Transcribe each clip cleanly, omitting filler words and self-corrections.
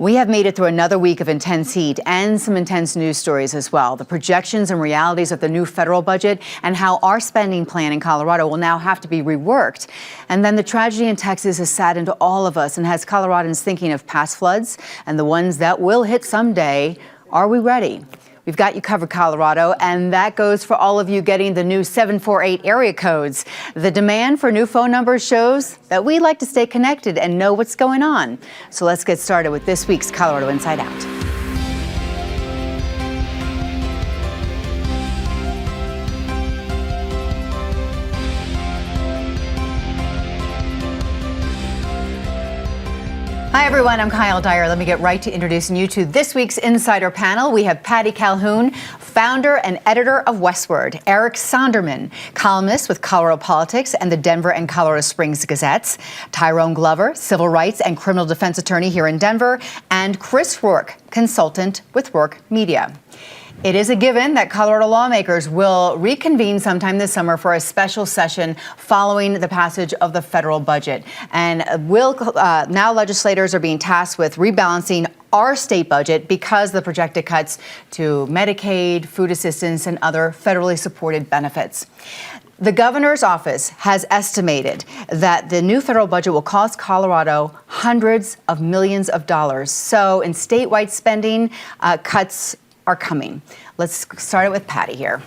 We have made it through another week of intense heat and some intense news stories as well. The projections and realities of the new federal budget and how our spending plan in Colorado will now have to be reworked. And then the tragedy in Texas has saddened all of us and has Coloradans thinking of past floods and the ones that will hit someday. Are we ready? We've got you covered, Colorado, and that goes for all of you getting the new 748 area codes. The demand for new phone numbers shows that we like to stay connected and know what's going on. So let's get started with this week's Colorado Inside Out. Hi, everyone. I'm Kyle Dyer. Let me get right to introducing you to this week's Insider panel. We have Patty Calhoun, founder and editor of Westward, Eric Sonderman, columnist with Colorado Politics and the Denver and Colorado Springs Gazettes, Tyrone Glover, civil rights and criminal defense attorney here in Denver, and Chris Rourke, consultant with Rourke Media. It is a given that Colorado lawmakers will reconvene sometime this summer for a special session following the passage of the federal budget. And now legislators are being tasked with rebalancing our state budget because of the projected cuts to Medicaid, food assistance, and other federally supported benefits. The governor's office has estimated that the new federal budget will cost Colorado hundreds of millions of dollars. So in statewide spending, cuts are coming. Let's start it with Patty here.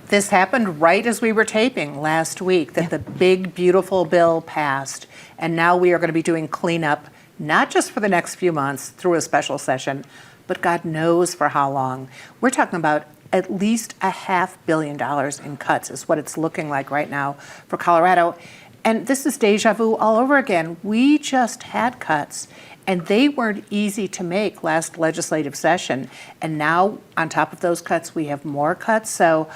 This happened right as we were taping last week, that the big, beautiful bill passed. And now we are going to be doing cleanup, not just for the next few months through a special session, but God knows for how long. We're talking about at least $500 million in cuts is what it's looking like right now for Colorado. And this is deja vu all over again. We just had cuts, and they weren't easy to make last legislative session. And now, on top of those cuts, we have more cuts. So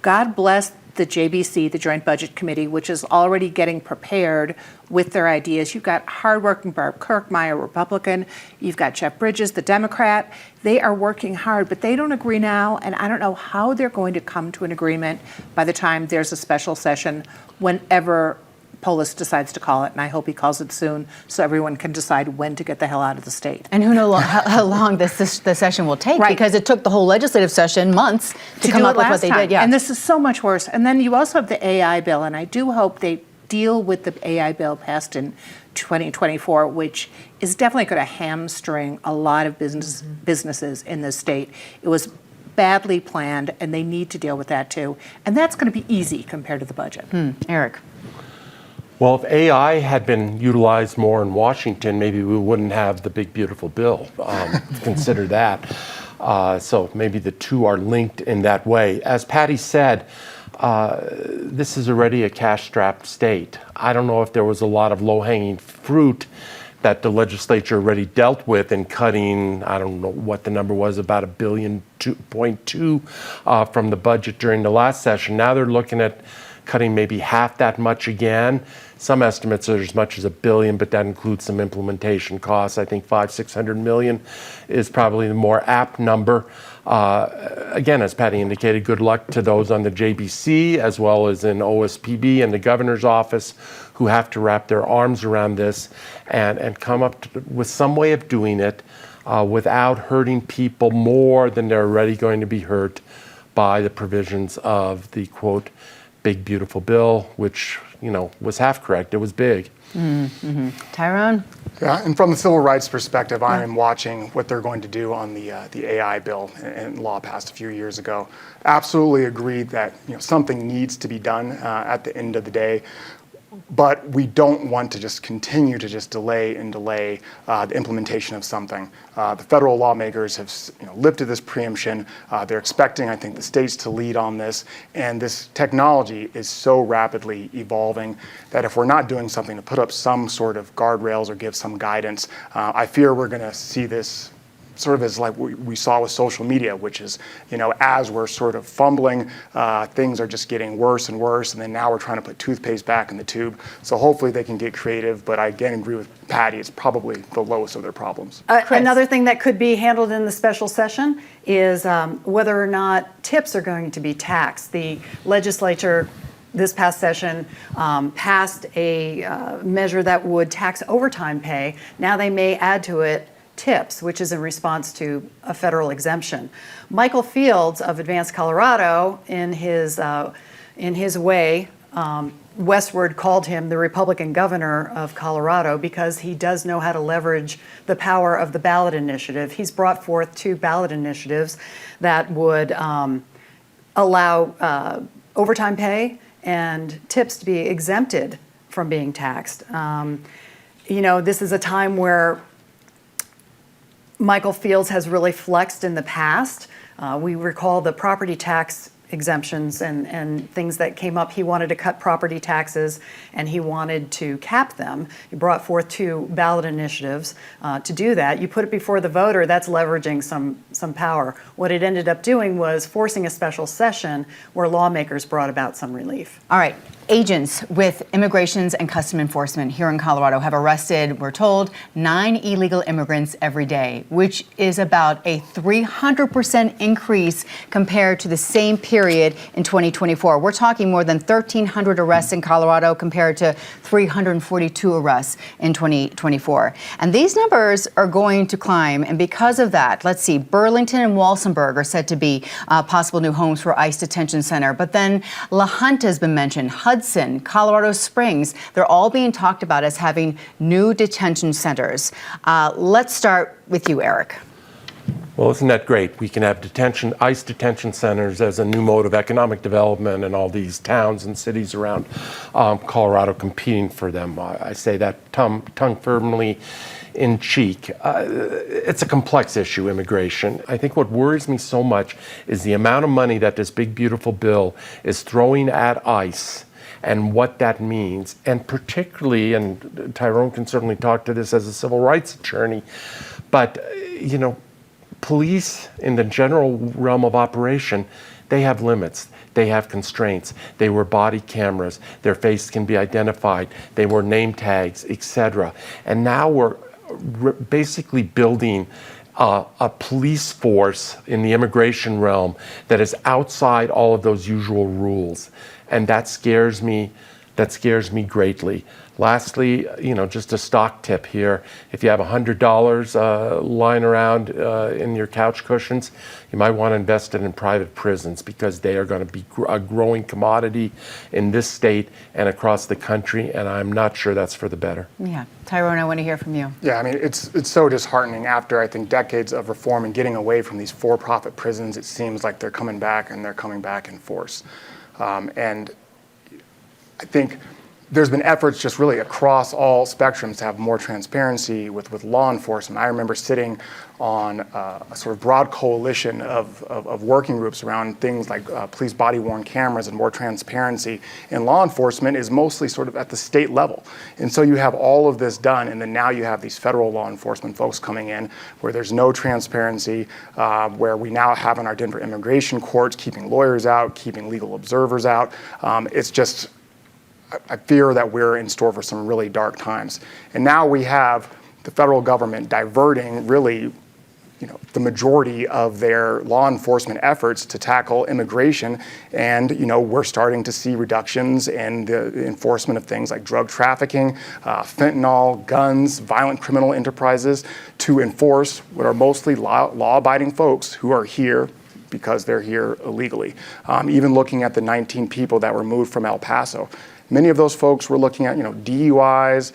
God bless the JBC, the Joint Budget Committee, which is already getting prepared with their ideas. You've got hardworking Barb Kirkmeyer, Republican. You've got Jeff Bridges, the Democrat. They are working hard, but they don't agree now. And I don't know how they're going to come to an agreement by the time there's a special session, whenever Polis decides to call it, and I hope he calls it soon so everyone can decide when to get the hell out of the state. And who knows how long the session will take, because it took the whole legislative session months to come up with what they did. Yeah. And this is so much worse. And then you also have the AI bill, and I do hope they deal with the AI bill passed in 2024, which is definitely going to hamstring a lot of businesses in this state. It was badly planned, and they need to deal with that too. And that's going to be easy compared to the budget. Eric. Well, if AI had been utilized more in Washington, maybe we wouldn't have the big, beautiful bill. Consider that. So maybe the two are linked in that way. As Patty said, this is already a cash-strapped state. I don't know if there was a lot of low-hanging fruit that the legislature already dealt with in cutting, I don't know what the number was, about $1.2 billion from the budget during the last session. Now they're looking at cutting maybe half that much again. Some estimates are as much as $1 billion, but that includes some implementation costs. I think $500-600 million is probably the more apt number. Again, as Patty indicated, good luck to those on the JBC as well as in OSPB and the governor's office who have to wrap their arms around this and come up with some way of doing it without hurting people more than they're already going to be hurt by the provisions of the, quote, big, beautiful bill, which, was half correct. It was big. Tyrone? Yeah, and from the civil rights perspective, I am watching what they're going to do on the AI bill and law passed a few years ago. Absolutely agreed that something needs to be done at the end of the day. But we don't want to just continue to just delay the implementation of something. The federal lawmakers have lifted this preemption. They're expecting, I think, the states to lead on this. And this technology is so rapidly evolving that if we're not doing something to put up some sort of guardrails or give some guidance, I fear we're going to see this sort of as like we saw with social media, which is, as we're sort of fumbling, things are just getting worse and worse. And then now we're trying to put toothpaste back in the tube. So hopefully they can get creative. But I again agree with Patty, it's probably the lowest of their problems. Another thing that could be handled in the special session is whether or not tips are going to be taxed. The legislature this past session passed a measure that would tax overtime pay. Now they may add to it tips, which is in response to a federal exemption. Michael Fields of Advanced Colorado, in his way, Westward called him the Republican governor of Colorado because he does know how to leverage the power of the ballot initiative. He's brought forth 2 ballot initiatives that would allow overtime pay and tips to be exempted from being taxed. This is a time where Michael Fields has really flexed in the past. We recall the property tax exemptions and things that came up. He wanted to cut property taxes and he wanted to cap them. He brought forth 2 ballot initiatives to do that. You put it before the voter, that's leveraging some power. What it ended up doing was forcing a special session where lawmakers brought about some relief. All right. Agents with Immigrations and Custom Enforcement here in Colorado have arrested, we're told, 9 illegal immigrants every day, which is about a 300% increase compared to the same period in 2024. We're talking more than 1,300 arrests in Colorado compared to 342 arrests in 2024. And these numbers are going to climb. And because of that, let's see, Burlington and Walsenburg are said to be possible new homes for ICE Detention Center. But then La Junta has been mentioned. Hudson, Colorado Springs, they're all being talked about as having new detention centers. Let's start with you, Eric. Well, isn't that great? We can have ICE detention centers as a new mode of economic development and all these towns and cities around Colorado competing for them. I say that tongue firmly in cheek. It's a complex issue, immigration. I think what worries me so much is the amount of money that this big, beautiful bill is throwing at ICE and what that means. And particularly, and Tyrone can certainly talk to this as a civil rights attorney, but, police in the general realm of operation, they have limits. They have constraints. They wear body cameras. Their face can be identified. They wear name tags, etc. And now we're basically building a police force in the immigration realm that is outside all of those usual rules. And that scares me greatly. Lastly, just a stock tip here. If you have $100 lying around in your couch cushions, you might want to invest it in private prisons because they are going to be a growing commodity in this state and across the country, and I'm not sure that's for the better. Yeah. Tyrone, I want to hear from you. Yeah, I mean, it's so disheartening after, I think, decades of reform and getting away from these for-profit prisons. It seems like they're coming back, and they're coming back in force. And I think there's been efforts just really across all spectrums to have more transparency with law enforcement. I remember sitting on a sort of broad coalition of working groups around things like police body-worn cameras and more transparency. And law enforcement is mostly sort of at the state level. And so you have all of this done, and then now you have these federal law enforcement folks coming in where there's no transparency, where we now have in our Denver immigration courts keeping lawyers out, keeping legal observers out. It's just, I fear that we're in store for some really dark times. And now we have the federal government diverting really, the majority of their law enforcement efforts to tackle immigration. And, we're starting to see reductions in the enforcement of things like drug trafficking, fentanyl, guns, violent criminal enterprises to enforce what are mostly law-abiding folks who are here because they're here illegally. Even looking at the 19 people that were moved from El Paso. Many of those folks were looking at, DUIs,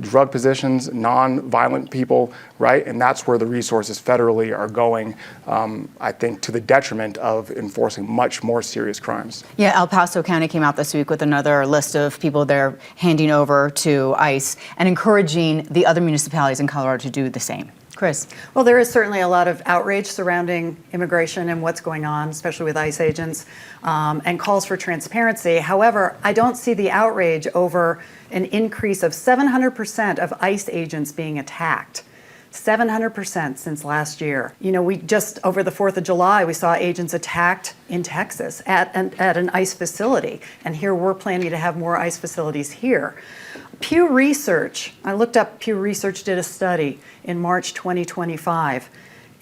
drug positions, non-violent people, right? And that's where the resources federally are going, I think, to the detriment of enforcing much more serious crimes. Yeah, El Paso County came out this week with another list of people they're handing over to ICE and encouraging the other municipalities in Colorado to do the same. Chris. Well, there is certainly a lot of outrage surrounding immigration and what's going on, especially with ICE agents, and calls for transparency. However, I don't see the outrage over an increase of 700% of ICE agents being attacked. 700% since last year. We just, over the 4th of July, we saw agents attacked in Texas at an ICE facility. And here we're planning to have more ICE facilities here. Pew Research, I looked up, Pew Research did a study in March 2025,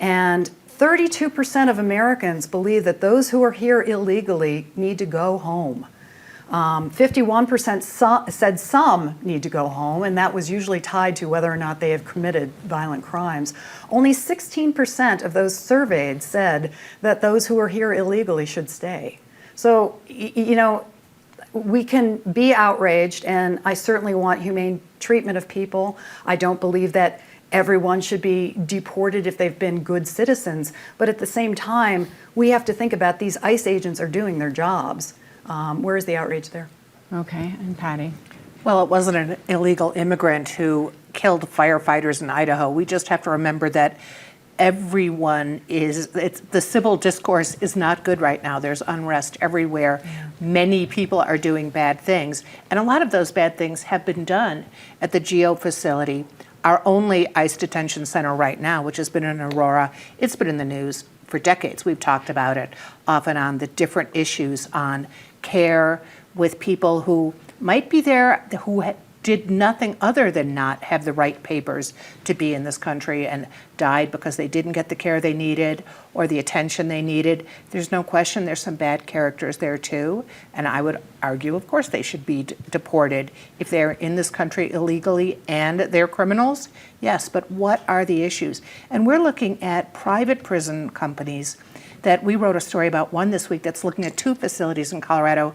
and 32% of Americans believe that those who are here illegally need to go home. 51% said some need to go home, and that was usually tied to whether or not they have committed violent crimes. Only 16% of those surveyed said that those who are here illegally should stay. So, we can be outraged, and I certainly want humane treatment of people. I don't believe that everyone should be deported if they've been good citizens. But at the same time, we have to think about these ICE agents are doing their jobs. Where is the outrage there? Okay, and Patty? Well, it wasn't an illegal immigrant who killed firefighters in Idaho. We just have to remember that the civil discourse is not good right now. There's unrest everywhere. Yeah. Many people are doing bad things. And a lot of those bad things have been done at the GEO facility, our only ICE detention center right now, which has been in Aurora. It's been in the news for decades. We've talked about it off and on, the different issues on care with people who might be there who did nothing other than not have the right papers to be in this country and died because they didn't get the care they needed or the attention they needed. There's no question there's some bad characters there too, and I would argue, of course, they should be deported if they're in this country illegally and they're criminals. Yes, but what are the issues? And we're looking at private prison companies that we wrote a story about one this week that's looking at 2 facilities in Colorado,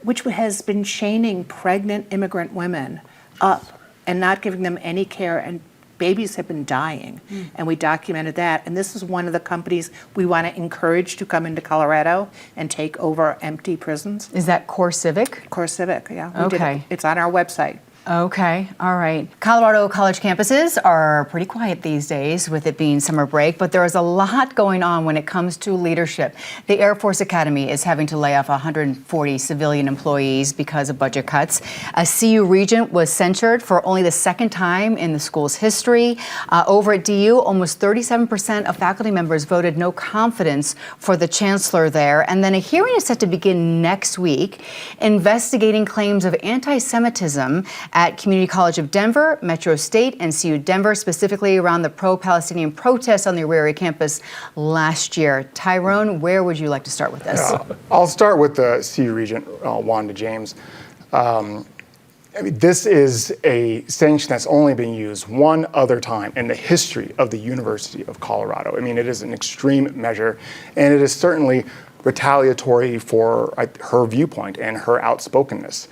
which has been chaining pregnant immigrant women up and not giving them any care, and babies have been dying. And we documented that. And this is one of the companies we want to encourage to come into Colorado and take over empty prisons. Is that Core Civic? Core Civic, yeah. We did Okay. it. It's on our website. Okay, all right. Colorado college campuses are pretty quiet these days with it being summer break, but there is a lot going on when it comes to leadership. The Air Force Academy is having to lay off 140 civilian employees because of budget cuts. A CU regent was censured for only the second time in the school's history. Over at DU, almost 37% of faculty members voted no confidence for the chancellor there. And then a hearing is set to begin next week investigating claims of anti-Semitism at Community College of Denver, Metro State, and CU Denver, specifically around the pro-Palestinian protests on the Aurora campus last year. Tyrone, where would you like to start with this? I'll start with the CU Regent, Wanda James. This is a sanction that's only been used one other time in the history of the University of Colorado. It is an extreme measure, and it is certainly retaliatory for her viewpoint and her outspokenness.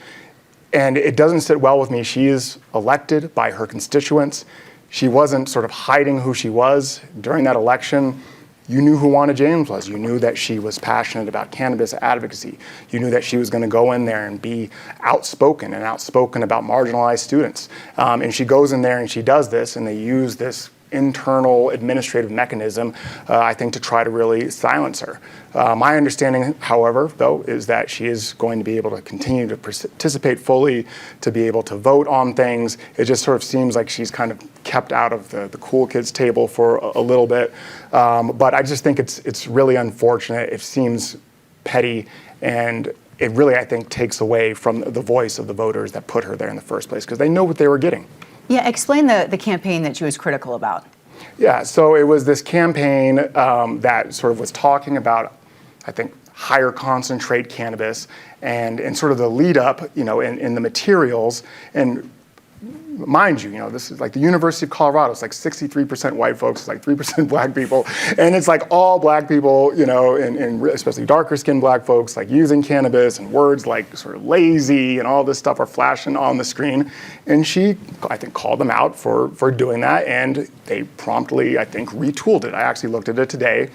And it doesn't sit well with me. She is elected by her constituents. She wasn't sort of hiding who she was during that election. You knew who Wanda James was. You knew that she was passionate about cannabis advocacy. You knew that she was going to go in there and be outspoken about marginalized students. And she goes in there and she does this, and they use this internal administrative mechanism, I think, to try to really silence her. My understanding, however, though, is that she is going to be able to continue to participate fully, to be able to vote on things. It just sort of seems like she's kind of kept out of the cool kids table for a little bit. But I just think it's really unfortunate. It seems petty, and it really, I think, takes away from the voice of the voters that put her there in the first place, because they know what they were getting. Yeah, explain the campaign that she was critical about. Yeah, so it was this campaign that sort of was talking about, I think, higher concentrate cannabis, and sort of the lead up, in the materials. And mind you, this is like the University of Colorado. It's like 63% white folks, it's like 3% black people. And it's like all black people, and especially darker skinned black folks, like using cannabis, and words like sort of lazy and all this stuff are flashing on the screen. And she, I think, called them out for doing that. And they promptly, I think, retooled it. I actually looked at it today.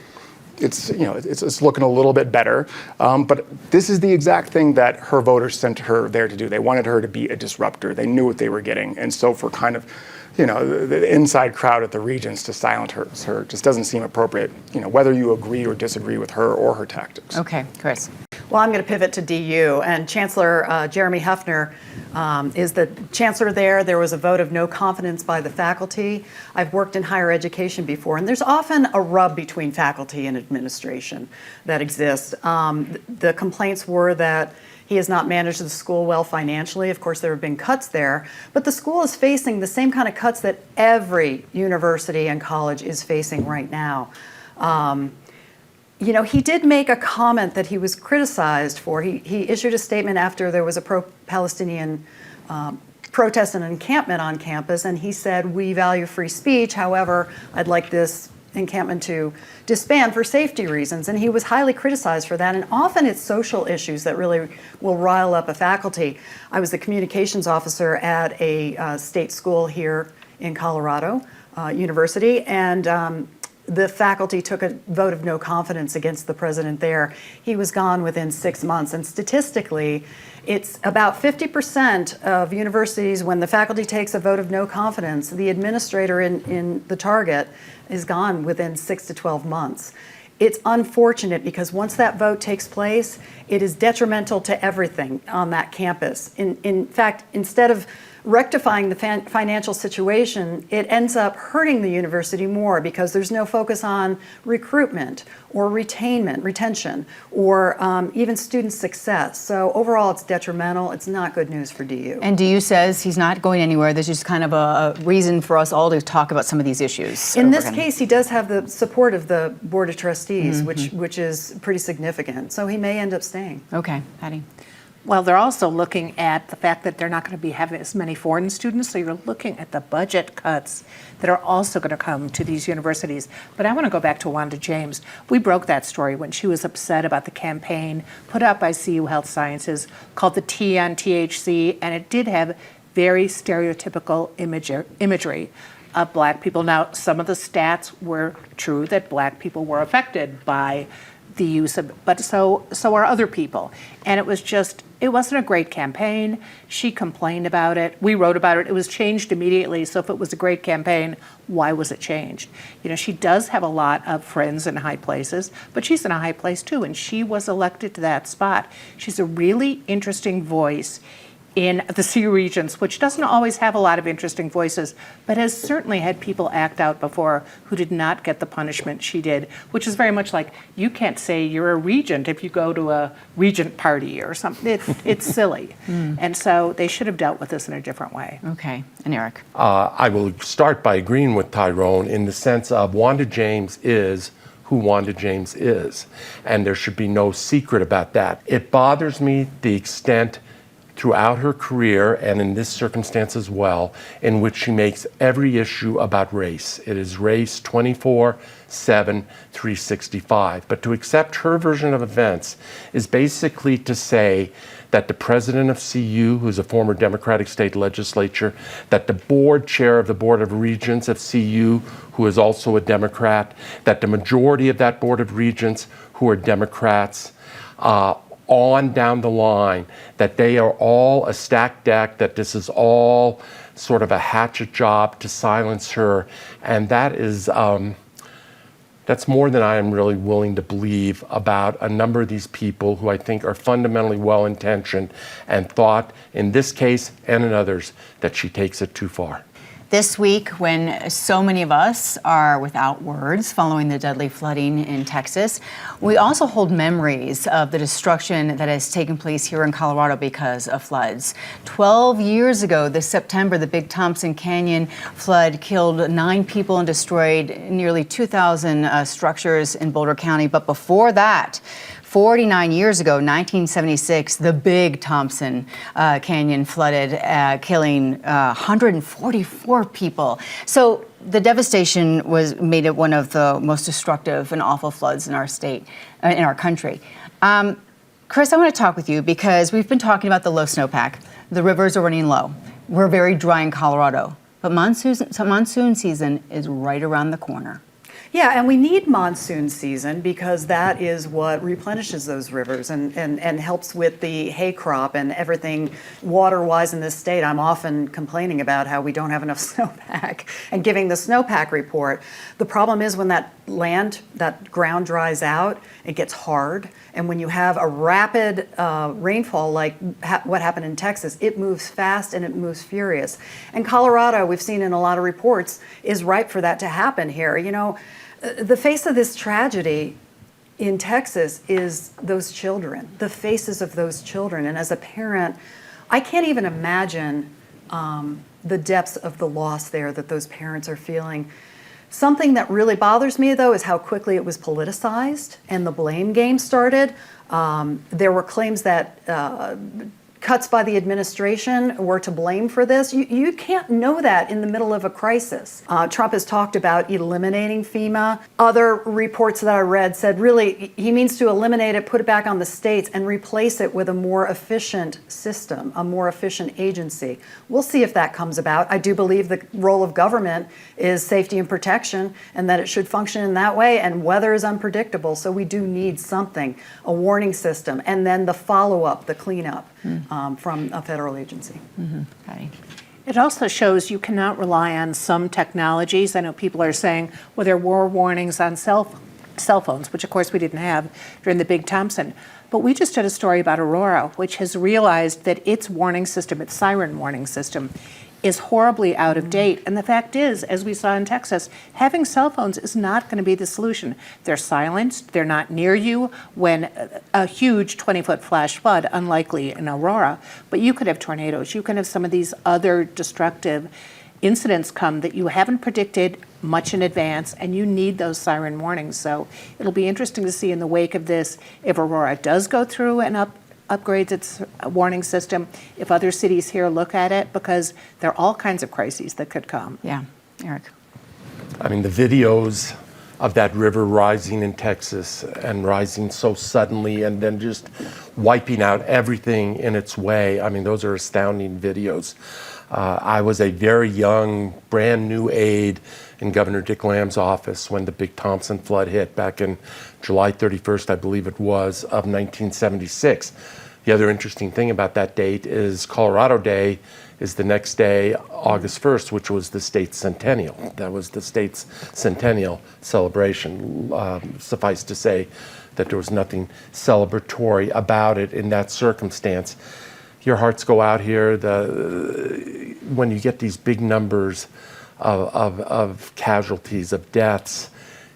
It's looking a little bit better, but this is the exact thing that her voters sent her there to do. They wanted her to be a disruptor. They knew what they were getting, and so for kind of, the inside crowd at the Regents to silence her just doesn't seem appropriate. Whether you agree or disagree with her or her tactics. Okay, Chris. Well, I'm going to pivot to DU, and Chancellor Jeremy Hefner is the chancellor there. There was a vote of no confidence by the faculty. I've worked in higher education before, and there's often a rub between faculty and administration that exists. The complaints were that he has not managed the school well financially. Of course, there have been cuts there, but the school is facing the same kind of cuts that every university and college is facing right now. he did make a comment that he was criticized for. He issued a statement after there was a pro-Palestinian protest and encampment on campus, and he said, "We value free speech. However, I'd like this encampment to disband for safety reasons." And he was highly criticized for that. And often it's social issues that really will rile up a faculty. I was the communications officer at a state school here in Colorado University, and the faculty took a vote of no confidence against the president there. He was gone within 6 months. And statistically, it's about 50% of universities, when the faculty takes a vote of no confidence, the administrator in the target is gone within 6 to 12 months. It's unfortunate because once that vote takes place, it is detrimental to everything on that campus. In fact, instead of rectifying the financial situation, it ends up hurting the university more because there's no focus on recruitment or retention, or even student success. So overall, it's detrimental. It's not good news for DU. And DU says he's not going anywhere. There's just kind of a reason for us all to talk about some of these issues. In this case, he does have the support of the Board of Trustees, which is pretty significant. So he may end up staying. Okay, Patty. Well, they're also looking at the fact that they're not going to be having as many foreign students, so you're looking at the budget cuts that are also going to come to these universities. But I want to go back to Wanda James. We broke that story when she was upset about the campaign put out by CU Health Sciences called the T on THC, and it did have very stereotypical imagery of Black people. Now, some of the stats were true that Black people were affected by the use of, but so are other people. And it wasn't a great campaign. She complained about it. We wrote about it. It was changed immediately. So if it was a great campaign, why was it changed? She does have a lot of friends in high places, but she's in a high place too, and she was elected to that spot. She's a really interesting voice in the CU Regents, which doesn't always have a lot of interesting voices, but has certainly had people act out before who did not get the punishment she did, which is very much like, you can't say you're a regent if you go to a regent party or something. It's silly. And so they should have dealt with this in a different way. Okay, and Eric. I will start by agreeing with Tyrone in the sense of Wanda James is who Wanda James is, and there should be no secret about that. It bothers me the extent throughout her career, and in this circumstance as well, in which she makes every issue about race. It is race 24/7, 365. But to accept her version of events is basically to say that the president of CU, who's a former Democratic state legislature, that the board chair of the Board of Regents of CU, who is also a Democrat, that the majority of that Board of Regents, who are Democrats, on down the line, that they are all a stacked deck, that this is all sort of a hatchet job to silence her. And that is, that's more than I am really willing to believe about a number of these people who I think are fundamentally well-intentioned and thought, in this case and in others, that she takes it too far. This week, when so many of us are without words following the deadly flooding in Texas, we also hold memories of the destruction that has taken place here in Colorado because of floods. 12 years ago this September, the Big Thompson Canyon flood killed 9 people and destroyed nearly 2,000 structures in Boulder County. But before that, 49 years ago, 1976, the Big Thompson Canyon flooded, killing 144 people. So the devastation made it one of the most destructive and awful floods in our state, in our country. Chris, I want to talk with you because we've been talking about the low snowpack. The rivers are running low. We're very dry in Colorado, but monsoon season is right around the corner. Yeah, and we need monsoon season because that is what replenishes those rivers and helps with the hay crop and everything water-wise in this state. I'm often complaining about how we don't have enough snowpack and giving the snowpack report. The problem is when that ground dries out, it gets hard. And when you have a rapid rainfall like what happened in Texas, it moves fast and it moves furious. And Colorado, we've seen in a lot of reports, is ripe for that to happen here. The face of this tragedy in Texas is those children, the faces of those children. And as a parent, I can't even imagine the depths of the loss there that those parents are feeling. Something that really bothers me, though, is how quickly it was politicized and the blame game started. There were claims that cuts by the administration were to blame for this. You can't know that in the middle of a crisis. Trump has talked about eliminating FEMA. Other reports that I read said really he means to eliminate it, put it back on the states, and replace it with a more efficient system, a more efficient agency. We'll see if that comes about. I do believe the role of government is safety and protection, and that it should function in that way, and weather is unpredictable, so we do need something, a warning system, and then the follow-up, the cleanup. From a federal agency. Patty. It also shows you cannot rely on some technologies. I know people are saying, well, there were warnings on cell phones, which of course we didn't have during the Big Thompson. But we just did a story about Aurora, which has realized that its warning system, its siren warning system, is horribly out of date. And the fact is, as we saw in Texas, having cell phones is not going to be the solution. They're silenced, they're not near you when a huge 20-foot flash flood, unlikely in Aurora, but you could have tornadoes, you can have some of these other destructive incidents come that you haven't predicted much in advance, and you need those siren warnings. So it'll be interesting to see in the wake of this if Aurora does go through and upgrades its warning system, if other cities here look at it, because there are all kinds of crises that could come. Yeah, Eric. I mean, the videos of that river rising in Texas and rising so suddenly and then just wiping out everything in its way. I mean, those are astounding videos. I was a very young, brand new aide in Governor Dick Lamb's office when the Big Thompson flood hit back in July 31st, I believe it was, of 1976. The other interesting thing about that date is Colorado Day is the next day, August 1st, which was the state's centennial. That was the state's centennial celebration. Suffice to say that there was nothing celebratory about it in that circumstance. Your hearts go out here when you get these big numbers of casualties, of deaths.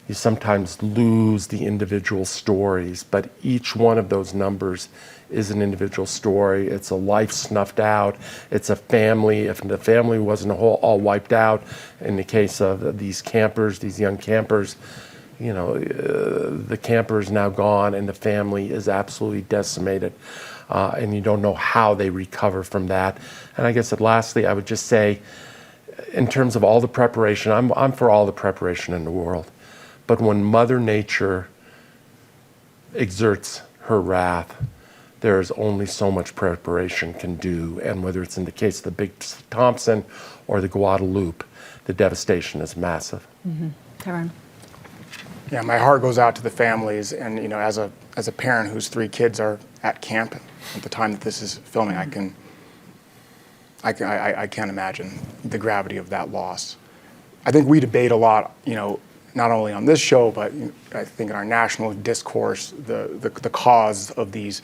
You sometimes lose the individual stories, but each one of those numbers is an individual story. It's a life snuffed out. It's a family. If the family wasn't all wiped out, in the case of these campers, these young campers, you know, the camper is now gone and the family is absolutely decimated. And you don't know how they recover from that. And I guess that lastly, I would just say, in terms of all the preparation, I'm for all the preparation in the world. But when Mother Nature exerts her wrath, there's only so much preparation can do. And whether it's in the case of the Big Thompson or the Guadalupe, the devastation is massive. Tyrone. Yeah, my heart goes out to the families, and you know, as a parent whose 3 kids are at camp at the time that this is filming, I can't imagine the gravity of that loss. I think we debate a lot, you know, not only on this show, but I think in our national discourse, the cause of these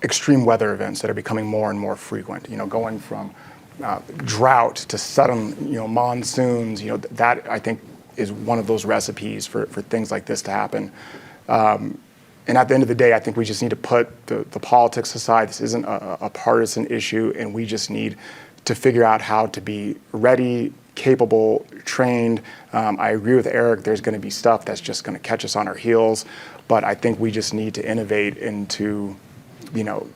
extreme weather events that are becoming more and more frequent. You know, going from drought to sudden, you know, monsoons. You know, that I think is one of those recipes for things like this to happen. And at the end of the day, I think we just need to put the politics aside. This isn't a partisan issue, and we just need to figure out how to be ready, capable, trained. I agree with Eric, there's going to be stuff that's just going to catch us on our heels, but I think we just need to innovate into, you know,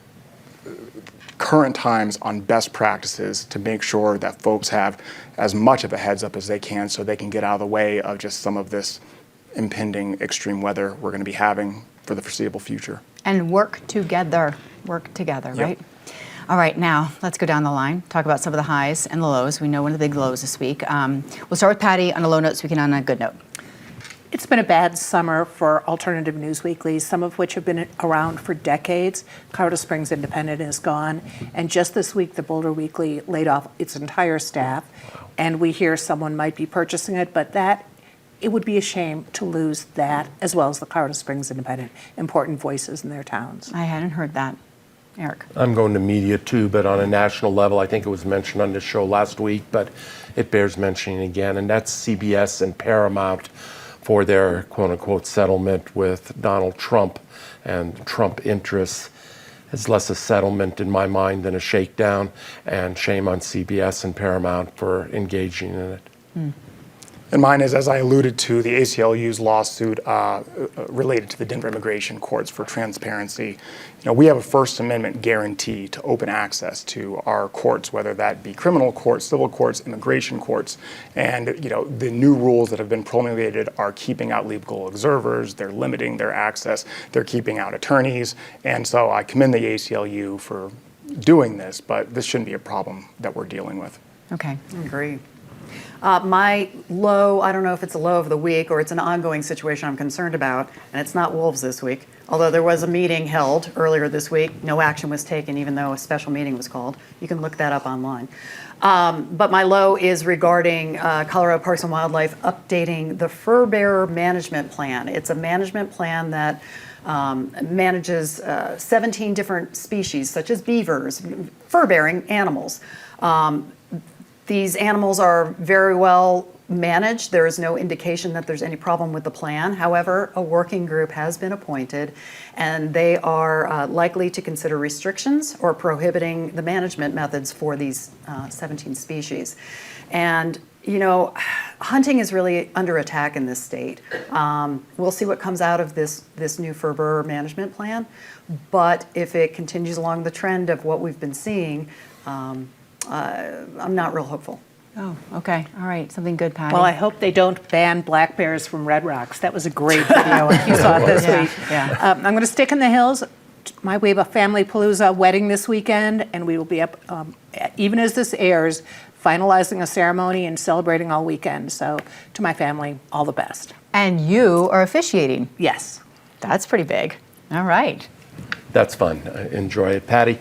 current times on best practices to make sure that folks have as much of a heads up as they can so they can get out of the way of just some of this impending extreme weather we're going to be having for the foreseeable future. And work together, right? All right, now let's go down the line, talk about some of the highs and the lows. We know one of the big lows this week. We'll start with Patty on a low note so we can end on a good note. It's been a bad summer for alternative news weeklies, some of which have been around for decades. Colorado Springs Independent is gone. And just this week, the Boulder Weekly laid off its entire staff. And we hear someone might be purchasing it, but it would be a shame to lose that, as well as the Colorado Springs Independent, important voices in their towns. I hadn't heard that. Eric. I'm going to media too, but on a national level, I think it was mentioned on this show last week, but it bears mentioning again, and that's CBS and Paramount for their quote-unquote settlement with Donald Trump and Trump interests. It's less a settlement in my mind than a shakedown, and shame on CBS and Paramount for engaging in it. And mine is, as I alluded to, the ACLU's lawsuit related to the Denver immigration courts for transparency. We have a First Amendment guarantee to open access to our courts, whether that be criminal courts, civil courts, immigration courts. And the new rules that have been promulgated are keeping out legal observers, they're limiting their access, they're keeping out attorneys. And so I commend the ACLU for doing this, but this shouldn't be a problem that we're dealing with. Okay. I agree. My low, I don't know if it's a low of the week or it's an ongoing situation I'm concerned about, and it's not wolves this week, although there was a meeting held earlier this week. No action was taken, even though a special meeting was called. You can look that up online. But my low is regarding Colorado Parks and Wildlife updating the fur bearer management plan. It's a management plan that manages 17 different species, such as beavers, fur-bearing animals. These animals are very well managed. There is no indication that there's any problem with the plan. However, a working group has been appointed, and they are likely to consider restrictions or prohibiting the management methods for these 17 species. And hunting is really under attack in this state. We'll see what comes out of this new fur bearer management plan, but if it continues along the trend of what we've been seeing, I'm not real hopeful. Oh, okay. All right. Something good, Patty. Well, I hope they don't ban black bears from Red Rocks. That was a great video if you saw it this Yeah, week. yeah. I'm going to stick in the hills. We have a family palooza wedding this weekend, and we will be up, even as this airs, finalizing a ceremony and celebrating all weekend. So to my family, all the best. And you are officiating. Yes. That's pretty big. All right. That's fun. I enjoy it. Patty,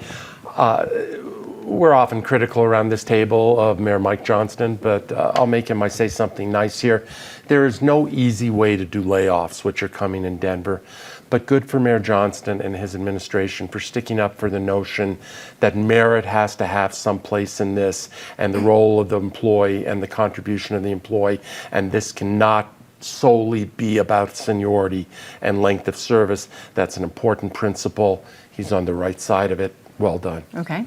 we're often critical around this table of Mayor Mike Johnston, but I'll make him say something nice here. There is no easy way to do layoffs, which are coming in Denver, but good for Mayor Johnston and his administration for sticking up for the notion that merit has to have some place in this, and the role of the employee and the contribution of the employee, and this cannot solely be about seniority and length of service. That's an important principle. He's on the right side of it. Well done. Okay.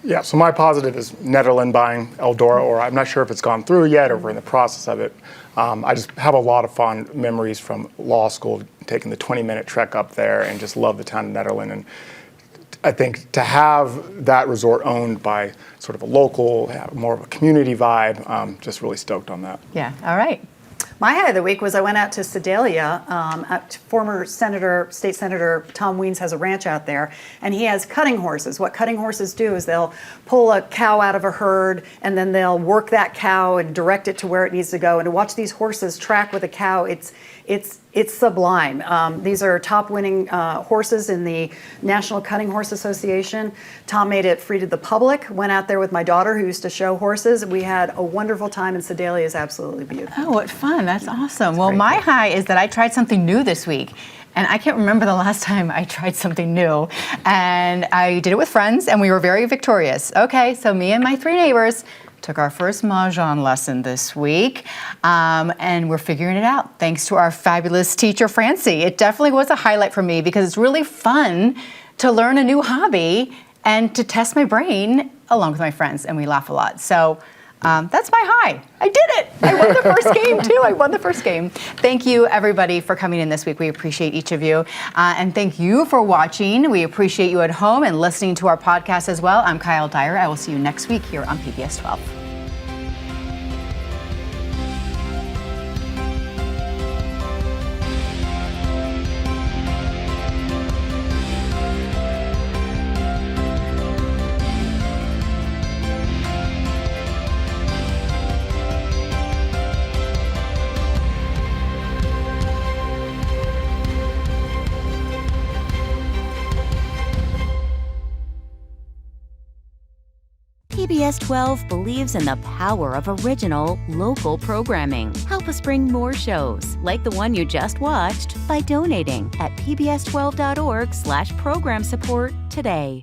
Yeah, so my positive is Nederland buying Eldora, or I'm not sure if it's gone through yet or we're in the process of it. I just have a lot of fond memories from law school, taking the 20-minute trek up there and just love the town of Nederland. And I think to have that resort owned by sort of a local, more of a community vibe, just really stoked on that. Yeah. All right. My high of the week was I went out to Sedalia. Former State Senator Tom Weens has a ranch out there, and he has cutting horses. What cutting horses do is they'll pull a cow out of a herd, and then they'll work that cow and direct it to where it needs to go. And to watch these horses track with a cow, it's sublime. These are top winning horses in the National Cutting Horse Association. Tom made it free to the public. Went out there with my daughter who used to show horses. We had a wonderful time, and Sedalia is absolutely beautiful. Oh, what fun. That's awesome. Well, my high is that I tried something new this week. And I can't remember the last time I tried something new. And I did it with friends, and we were very victorious. Okay, so me and my 3 neighbors took our first Mahjong lesson this week, and we're figuring it out thanks to our fabulous teacher, Francie. It definitely was a highlight for me because it's really fun to learn a new hobby and to test my brain along with my friends, and we laugh a lot. So that's my high. I did it. I won the first game, too. I won the first game. Thank you, everybody, for coming in this week. We appreciate each of you. And thank you for watching. We appreciate you at home and listening to our podcast as well. I'm Kyle Dyer. I will see you next week here on PBS 12. PBS 12 believes in the power of original, local programming. Help us bring more shows, like the one you just watched, by donating at pbs12.org/program support today.